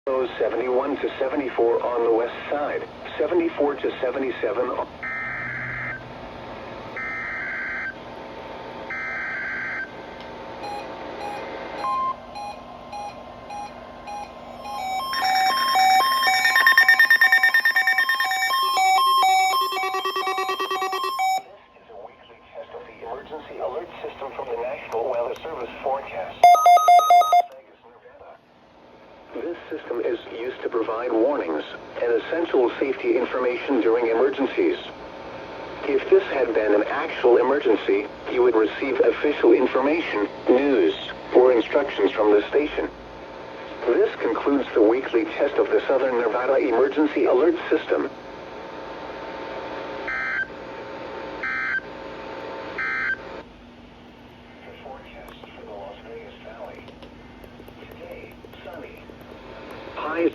71 to 74 on the west side, 74 to 77 on... Emergency alert system from the National Weather Service forecast. This system is used to provide warnings and essential safety information during emergencies. If this had been an actual emergency, you would receive official information, news, or instructions from the station. This concludes the weekly test of the Southern Nevada Emergency Alert System. Highs